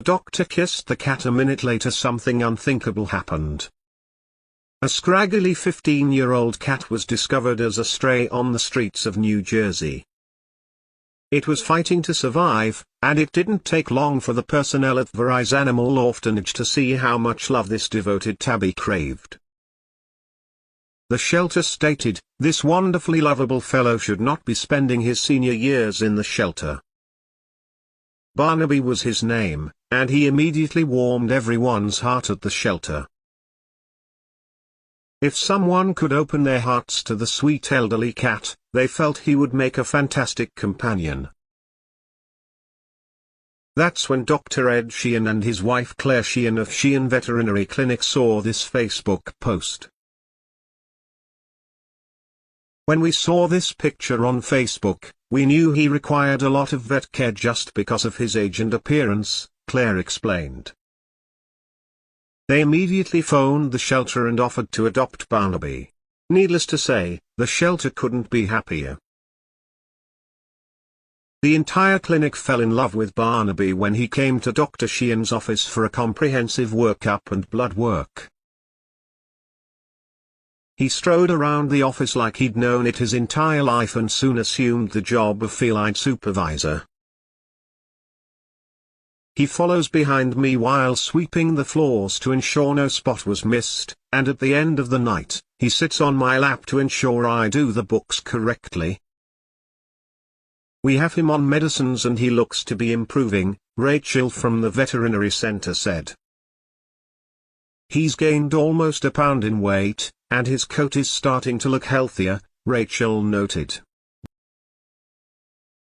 doctor kissed the cat. A minute later something unthinkable happened. A scraggly 15-year-old cat was discovered as a stray on the streets of New Jersey. It was fighting to survive, and it didn't take long for the personnel at Verizon Animal Orphanage to see how much love this devoted tabby craved. The shelter stated, "This wonderfully lovable fellow should not be spending his senior years in the shelter." Barnaby was his name, and he immediately warmed everyone's heart at the shelter. If someone could open their hearts to the sweet elderly cat, they felt he would make a fantastic companion. That's when Dr. Ed Sheehan and his wife Claire Sheehan of Sheehan Veterinary Clinic saw this Facebook post. When we saw this picture on Facebook, we knew he required a lot of vet care just because of his age and appearance, Claire explained. They immediately phoned the shelter and offered to adopt Barnaby. Needless to say, the shelter couldn't be happier. The entire clinic fell in love with Barnaby when he came to Dr. Sheehan's office for a comprehensive workup and blood work. He strode around the office like he'd known it his entire life and soon assumed the job of feline supervisor. He follows behind me while sweeping the floors to ensure no spot was missed, and at the end of the night, he sits on my lap to ensure I do the books correctly. We have him on medicines and he looks to be improving, Rachel from the veterinary center said. He's gained almost a pound in weight, and his coat is starting to look healthier, Rachel noted.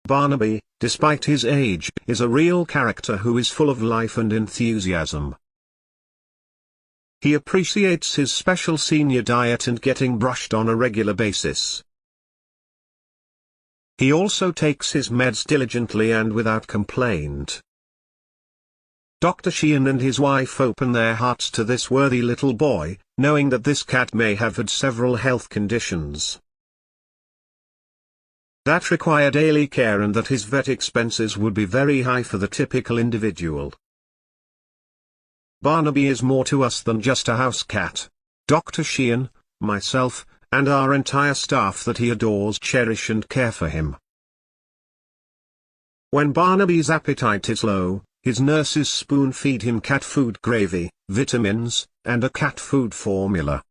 Barnaby, despite his age, is a real character who is full of life and enthusiasm. He appreciates his special senior diet and getting brushed on a regular basis. He also takes his meds diligently and without complaint. Dr. Sheehan and his wife open their hearts to this worthy little boy, knowing that this cat may have had several health conditions that require daily care and that his vet expenses would be very high for the typical individual. Barnaby is more to us than just a house cat. Dr. Sheehan, myself, and our entire staff that he adores cherish and care for him. When Barnaby's appetite is low, his nurses spoon-feed him cat food gravy, vitamins, and a cat food formula.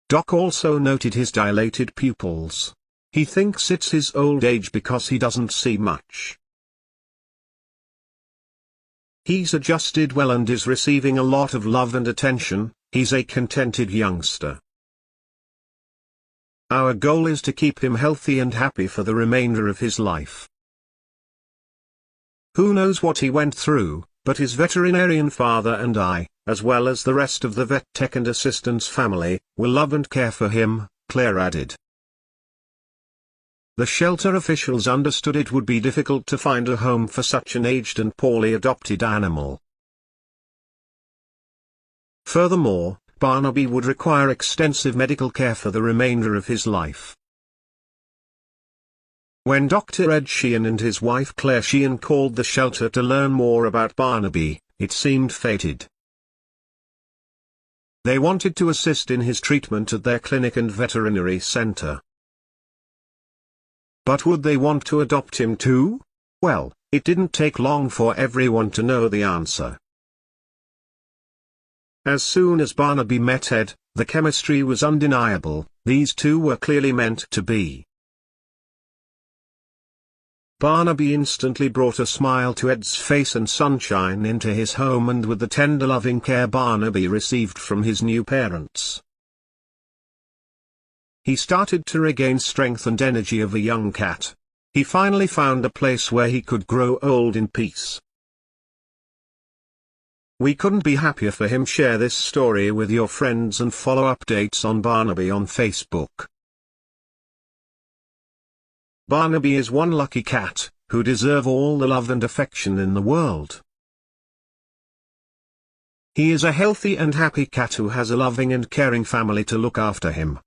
Doc also noted his dilated pupils. He thinks it's his old age because he doesn't see much. He's adjusted well and is receiving a lot of love and attention. He's a contented youngster. Our goal is to keep him healthy and happy for the remainder of his life. Who knows what he went through, but his veterinarian father and I, as well as the rest of the vet tech and assistants family, will love and care for him, Claire added. The shelter officials understood it would be difficult to find a home for such an aged and poorly adopted animal. Furthermore, Barnaby would require extensive medical care for the remainder of his life. When Dr. Ed Sheehan and his wife Claire Sheehan called the shelter to learn more about Barnaby, it seemed fated. They wanted to assist in his treatment at their clinic and veterinary center. But would they want to adopt him too? Well, it didn't take long for everyone to know the answer. As soon as Barnaby met Ed, the chemistry was undeniable. These two were clearly meant to be. Barnaby instantly brought a smile to Ed's face and sunshine into his home, and with the tender loving care Barnaby received from his new parents, he started to regain strength and energy of a young cat. He finally found a place where he could grow old in peace. We couldn't be happier for him. Share this story with your friends and follow updates on Barnaby on Facebook. Barnaby is one lucky cat, who deserve all the love and affection in the world. He is a healthy and happy cat who has a loving and caring family to look after him.